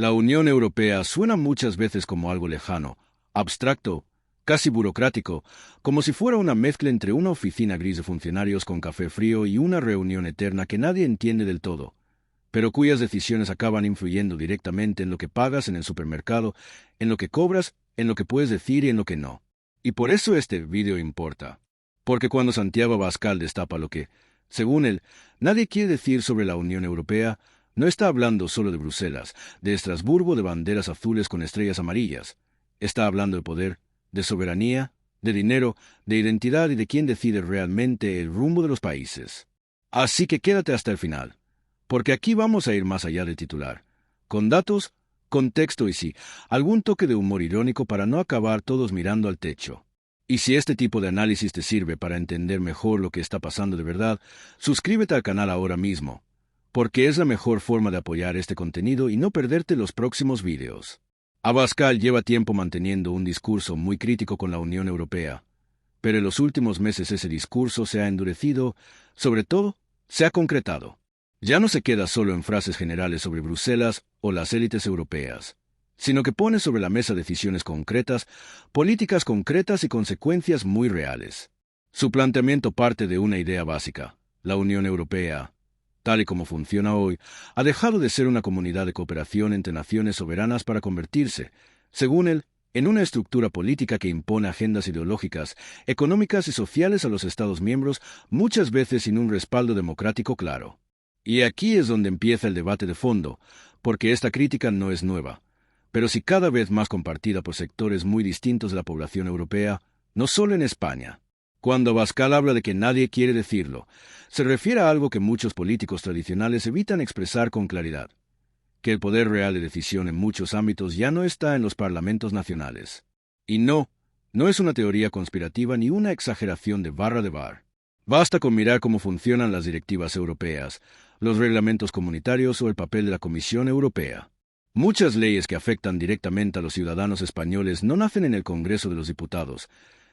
La Unión Europea suena muchas veces como algo lejano, abstracto, casi burocrático, como si fuera una mezcla entre una oficina gris de funcionarios con café frío y una reunión eterna que nadie entiende del todo, pero cuyas decisiones acaban influyendo directamente en lo que pagas en el supermercado, en lo que cobras, en lo que puedes decir y en lo que no. Y por eso este vídeo importa. Porque cuando Santiago Abascal destapa lo que, según él, nadie quiere decir sobre la Unión Europea, no está hablando solo de Bruselas, de Estrasburgo, de banderas azules con estrellas amarillas. Está hablando de poder, de soberanía, de dinero, de identidad y de quién decide realmente el rumbo de los países. Así que quédate hasta el final, porque aquí vamos a ir más allá del titular, con datos, contexto y sí, algún toque de humor irónico para no acabar todos mirando al techo. Y si este tipo de análisis te sirve para entender mejor lo que está pasando de verdad, suscríbete al canal ahora mismo, porque es la mejor forma de apoyar este contenido y no perderte los próximos vídeos. Abascal lleva tiempo manteniendo un discurso muy crítico con la Unión Europea, pero en los últimos meses ese discurso se ha endurecido, sobre todo, se ha concretado. Ya no se queda solo en frases generales sobre Bruselas o las élites europeas, sino que pone sobre la mesa decisiones concretas, políticas concretas y consecuencias muy reales. Su planteamiento parte de una idea básica: la Unión Europea, tal y como funciona hoy, ha dejado de ser una comunidad de cooperación entre naciones soberanas para convertirse, según él, en una estructura política que impone agendas ideológicas, económicas y sociales a los Estados miembros, muchas veces sin un respaldo democrático claro. Y aquí es donde empieza el debate de fondo, porque esta crítica no es nueva, pero sí cada vez más compartida por sectores muy distintos de la población europea, no solo en España. Cuando Abascal habla de que nadie quiere decirlo, se refiere a algo que muchos políticos tradicionales evitan expresar con claridad: que el poder real de decisión en muchos ámbitos ya no está en los parlamentos nacionales. Y no es una teoría conspirativa ni una exageración de barra de bar. Basta con mirar cómo funcionan las directivas europeas, los reglamentos comunitarios o el papel de la Comisión Europea. Muchas leyes que afectan directamente a los ciudadanos españoles no nacen en el Congreso de los Diputados,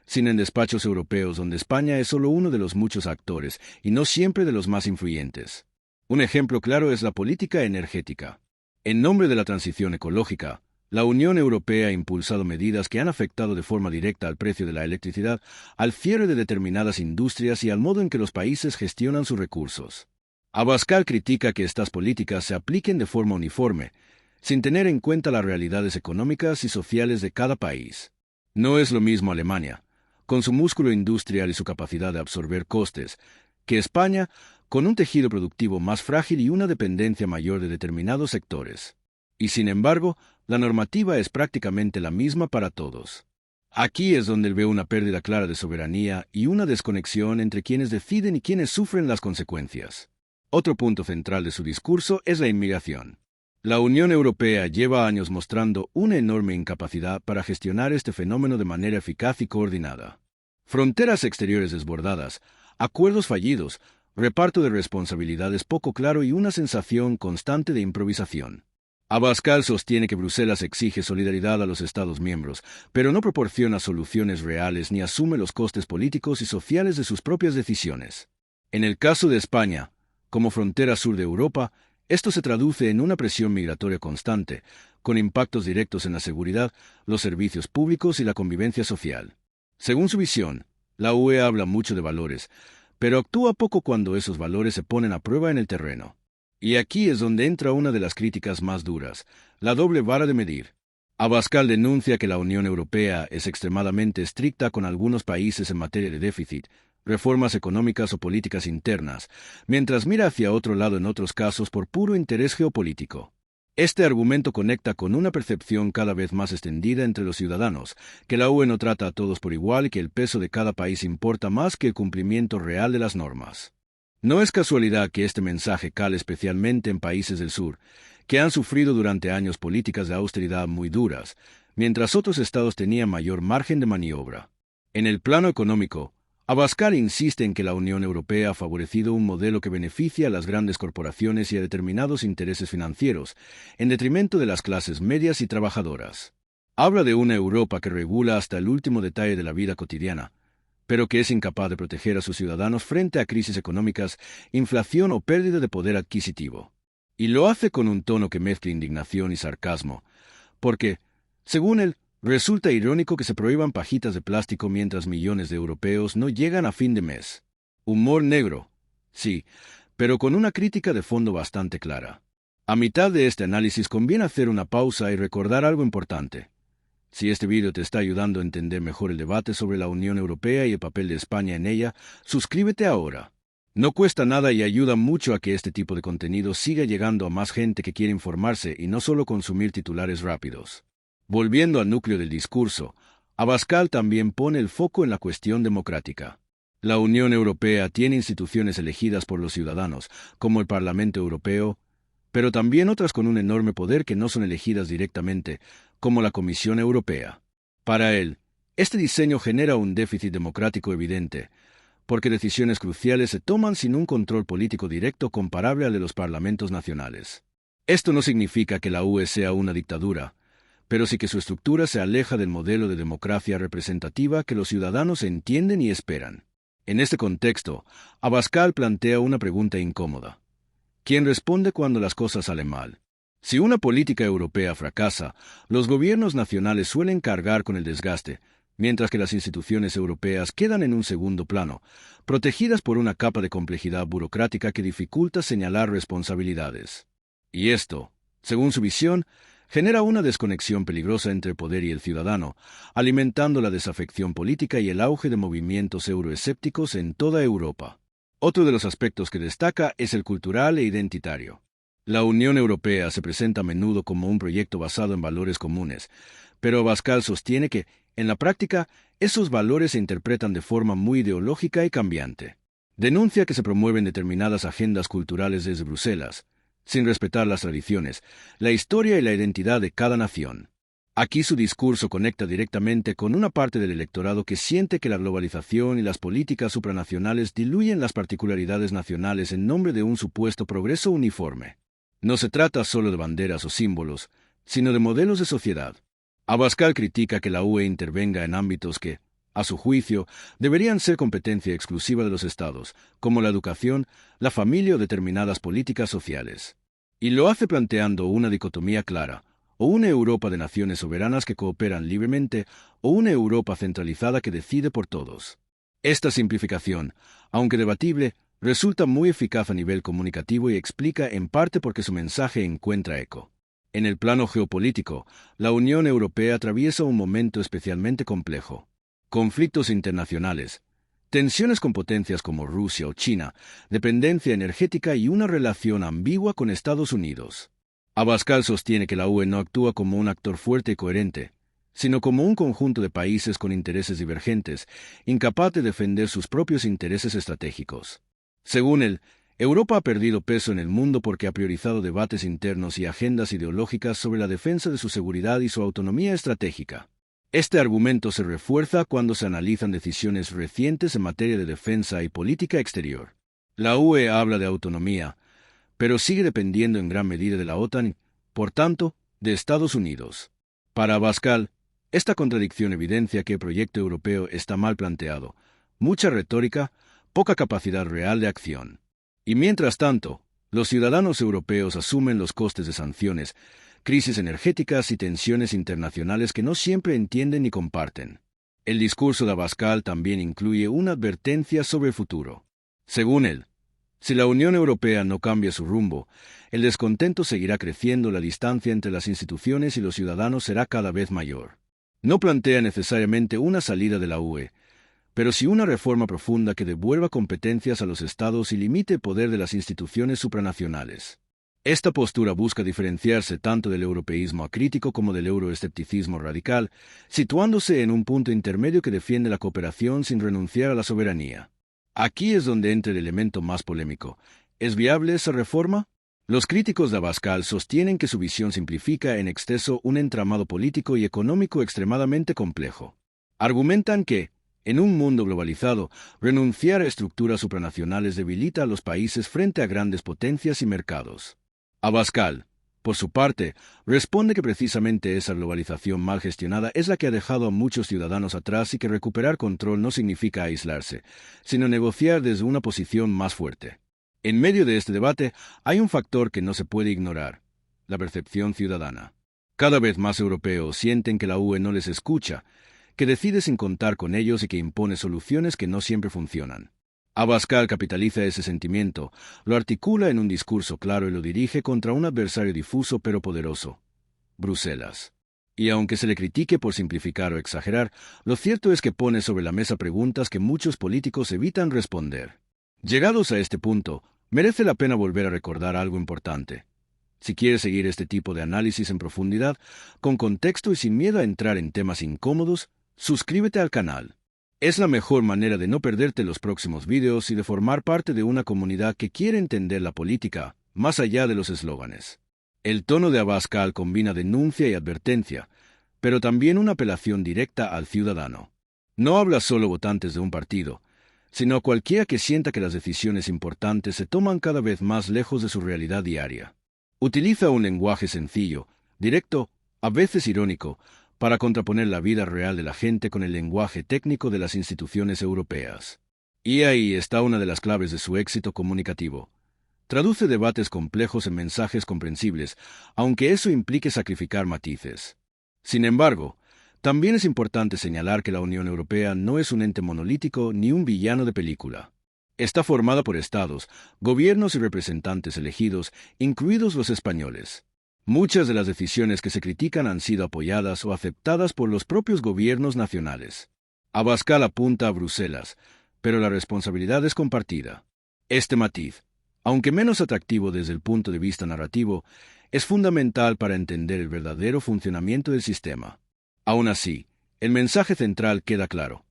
sino en despachos europeos donde España es solo uno de los muchos actores y no siempre de los más influyentes. Un ejemplo claro es la política energética. En nombre de la transición ecológica, la Unión Europea ha impulsado medidas que han afectado de forma directa al precio de la electricidad, al cierre de determinadas industrias y al modo en que los países gestionan sus recursos. Abascal critica que estas políticas se apliquen de forma uniforme, sin tener en cuenta las realidades económicas y sociales de cada país. No es lo mismo Alemania, con su músculo industrial y su capacidad de absorber costes, que España, con un tejido productivo más frágil y una dependencia mayor de determinados sectores. Y sin embargo, la normativa es prácticamente la misma para todos. Aquí es donde él ve una pérdida clara de soberanía y una desconexión entre quienes deciden y quienes sufren las consecuencias. Otro punto central de su discurso es la inmigración. La Unión Europea lleva años mostrando una enorme incapacidad para gestionar este fenómeno de manera eficaz y coordinada. Fronteras exteriores desbordadas, acuerdos fallidos, reparto de responsabilidades poco claro y una sensación constante de improvisación. Abascal sostiene que Bruselas exige solidaridad a los Estados miembros, pero no proporciona soluciones reales ni asume los costes políticos y sociales de sus propias decisiones. En el caso de España, como frontera sur de Europa, esto se traduce en una presión migratoria constante, con impactos directos en la seguridad, los servicios públicos y la convivencia social. Según su visión, la UE habla mucho de valores, pero actúa poco cuando esos valores se ponen a prueba en el terreno. Y aquí es donde entra una de las críticas más duras: la doble vara de medir. Abascal denuncia que la Unión Europea es extremadamente estricta con algunos países en materia de déficit, reformas económicas o políticas internas, mientras mira hacia otro lado en otros casos por puro interés geopolítico. Este argumento conecta con una percepción cada vez más extendida entre los ciudadanos, que la UE no trata a todos por igual y que el peso de cada país importa más que el cumplimiento real de las normas. No es casualidad que este mensaje cale especialmente en países del sur, que han sufrido durante años políticas de austeridad muy duras, mientras otros estados tenían mayor margen de maniobra. En el plano económico, Abascal insiste en que la Unión Europea ha favorecido un modelo que beneficia a las grandes corporaciones y a determinados intereses financieros, en detrimento de las clases medias y trabajadoras. Habla de una Europa que regula hasta el último detalle de la vida cotidiana, pero que es incapaz de proteger a sus ciudadanos frente a crisis económicas, inflación o pérdida de poder adquisitivo. Y lo hace con un tono que mezcla indignación y sarcasmo, porque, según él, resulta irónico que se prohíban pajitas de plástico mientras millones de europeos no llegan a fin de mes. Humor negro, sí, pero con una crítica de fondo bastante clara. A mitad de este análisis conviene hacer una pausa y recordar algo importante. Si este vídeo te está ayudando a entender mejor el debate sobre la Unión Europea y el papel de España en ella, suscríbete ahora. No cuesta nada y ayuda mucho a que este tipo de contenido siga llegando a más gente que quiere informarse y no solo consumir titulares rápidos. Volviendo al núcleo del discurso, Abascal también pone el foco en la cuestión democrática. La Unión Europea tiene instituciones elegidas por los ciudadanos, como el Parlamento Europeo, pero también otras con un enorme poder que no son elegidas directamente, como la Comisión Europea. Para él, este diseño genera un déficit democrático evidente, porque decisiones cruciales se toman sin un control político directo comparable al de los parlamentos nacionales. Esto no significa que la UE sea una dictadura, pero sí que su estructura se aleja del modelo de democracia representativa que los ciudadanos entienden y esperan. En este contexto, Abascal plantea una pregunta incómoda. ¿Quién responde cuando las cosas salen mal? Si una política europea fracasa, los gobiernos nacionales suelen cargar con el desgaste, mientras que las instituciones europeas quedan en un segundo plano, protegidas por una capa de complejidad burocrática que dificulta señalar responsabilidades. Y esto, según su visión, genera una desconexión peligrosa entre el poder y el ciudadano, alimentando la desafección política y el auge de movimientos euroescépticos en toda Europa. Otro de los aspectos que destaca es el cultural e identitario. La Unión Europea se presenta a menudo como un proyecto basado en valores comunes, pero Abascal sostiene que, en la práctica, esos valores se interpretan de forma muy ideológica y cambiante. Denuncia que se promueven determinadas agendas culturales desde Bruselas, sin respetar las tradiciones, la historia y la identidad de cada nación. Aquí su discurso conecta directamente con una parte del electorado que siente que la globalización y las políticas supranacionales diluyen las particularidades nacionales en nombre de un supuesto progreso uniforme. No se trata solo de banderas o símbolos, sino de modelos de sociedad. Abascal critica que la UE intervenga en ámbitos que, a su juicio, deberían ser competencia exclusiva de los Estados, como la educación, la familia o determinadas políticas sociales. Y lo hace planteando una dicotomía clara: o una Europa de naciones soberanas que cooperan libremente, o una Europa centralizada que decide por todos. Esta simplificación, aunque debatible, resulta muy eficaz a nivel comunicativo y explica en parte por qué su mensaje encuentra eco. En el plano geopolítico, la Unión Europea atraviesa un momento especialmente complejo. Conflictos internacionales, tensiones con potencias como Rusia o China, dependencia energética y una relación ambigua con Estados Unidos. Abascal sostiene que la UE no actúa como un actor fuerte y coherente, sino como un conjunto de países con intereses divergentes, incapaz de defender sus propios intereses estratégicos. Según él, Europa ha perdido peso en el mundo porque ha priorizado debates internos y agendas ideológicas sobre la defensa de su seguridad y su autonomía estratégica. Este argumento se refuerza cuando se analizan decisiones recientes en materia de defensa y política exterior. La UE habla de autonomía, pero sigue dependiendo en gran medida de la OTAN y, por tanto, de Estados Unidos. Para Abascal, esta contradicción evidencia que el proyecto europeo está mal planteado, mucha retórica, poca capacidad real de acción. Y mientras tanto, los ciudadanos europeos asumen los costes de sanciones, crisis energéticas y tensiones internacionales que no siempre entienden ni comparten. El discurso de Abascal también incluye una advertencia sobre el futuro. Según él, si la Unión Europea no cambia su rumbo, el descontento seguirá creciendo, la distancia entre las instituciones y los ciudadanos será cada vez mayor. No plantea necesariamente una salida de la UE, pero sí una reforma profunda que devuelva competencias a los Estados y limite el poder de las instituciones supranacionales. Esta postura busca diferenciarse tanto del europeísmo acrítico como del euroescepticismo radical, situándose en un punto intermedio que defiende la cooperación sin renunciar a la soberanía. Aquí es donde entra el elemento más polémico. ¿Es viable esa reforma? Los críticos de Abascal sostienen que su visión simplifica en exceso un entramado político y económico extremadamente complejo. Argumentan que, en un mundo globalizado, renunciar a estructuras supranacionales debilita a los países frente a grandes potencias y mercados. Abascal, por su parte, responde que precisamente esa globalización mal gestionada es la que ha dejado a muchos ciudadanos atrás y que recuperar control no significa aislarse, sino negociar desde una posición más fuerte. En medio de este debate hay un factor que no se puede ignorar: la percepción ciudadana. Cada vez más europeos sienten que la UE no les escucha, que decide sin contar con ellos y que impone soluciones que no siempre funcionan. Abascal capitaliza ese sentimiento, lo articula en un discurso claro y lo dirige contra un adversario difuso pero poderoso: Bruselas. Y aunque se le critique por simplificar o exagerar, lo cierto es que pone sobre la mesa preguntas que muchos políticos evitan responder. Llegados a este punto, merece la pena volver a recordar algo importante. Si quieres seguir este tipo de análisis en profundidad, con contexto y sin miedo a entrar en temas incómodos, suscríbete al canal. Es la mejor manera de no perderte los próximos vídeos y de formar parte de una comunidad que quiere entender la política, más allá de los eslóganes. El tono de Abascal combina denuncia y advertencia, pero también una apelación directa al ciudadano. No habla solo votantes de un partido, sino a cualquiera que sienta que las decisiones importantes se toman cada vez más lejos de su realidad diaria. Utiliza un lenguaje sencillo, directo, a veces irónico, para contraponer la vida real de la gente con el lenguaje técnico de las instituciones europeas. Y ahí está una de las claves de su éxito comunicativo. Traduce debates complejos en mensajes comprensibles, aunque eso implique sacrificar matices. Sin embargo, también es importante señalar que la Unión Europea no es un ente monolítico ni un villano de película. Está formada por estados, gobiernos y representantes elegidos, incluidos los españoles. Muchas de las decisiones que se critican han sido apoyadas o aceptadas por los propios gobiernos nacionales. Abascal apunta a Bruselas, pero la responsabilidad es compartida. Este matiz, aunque menos atractivo desde el punto de vista narrativo, es fundamental para entender el verdadero funcionamiento del sistema. Aún así, el mensaje central queda claro.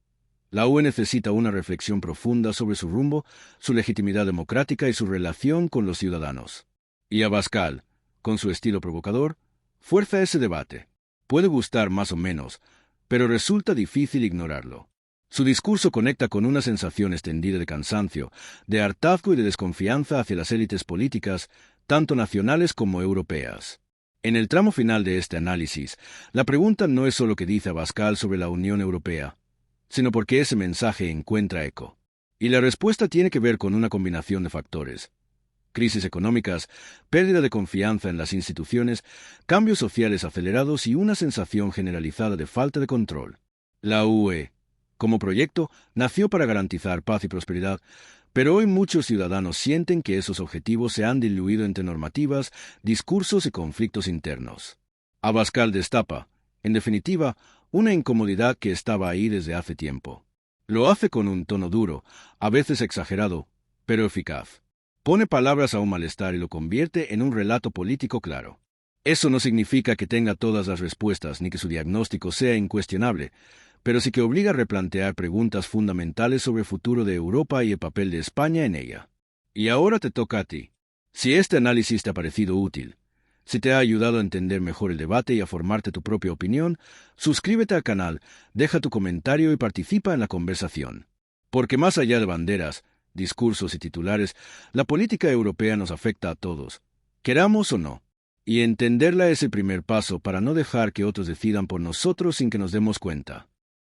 La UE necesita una reflexión profunda sobre su rumbo, su legitimidad democrática y su relación con los ciudadanos. Y Abascal, con su estilo provocador, fuerza ese debate. Puede gustar más o menos, pero resulta difícil ignorarlo. Su discurso conecta con una sensación extendida de cansancio, de hartazgo y de desconfianza hacia las élites políticas, tanto nacionales como europeas. En el tramo final de este análisis, la pregunta no es solo qué dice Abascal sobre la Unión Europea, sino por qué ese mensaje encuentra eco. Y la respuesta tiene que ver con una combinación de factores: crisis económicas, pérdida de confianza en las instituciones, cambios sociales acelerados y una sensación generalizada de falta de control. La UE, como proyecto, nació para garantizar paz y prosperidad, pero hoy muchos ciudadanos sienten que esos objetivos se han diluido entre normativas, discursos y conflictos internos. Abascal destapa, en definitiva, una incomodidad que estaba ahí desde hace tiempo. Lo hace con un tono duro, a veces exagerado, pero eficaz. Pone palabras a un malestar y lo convierte en un relato político claro. Eso no significa que tenga todas las respuestas ni que su diagnóstico sea incuestionable, pero sí que obliga a replantear preguntas fundamentales sobre el futuro de Europa y el papel de España en ella. Y ahora te toca a ti. Si este análisis te ha parecido útil, si te ha ayudado a entender mejor el debate y a formarte tu propia opinión, suscríbete al canal, deja tu comentario y participa en la conversación. Porque más allá de banderas, discursos y titulares, la política europea nos afecta a todos, queramos o no. Y entenderla es el primer paso para no dejar que otros decidan por nosotros sin que nos demos cuenta.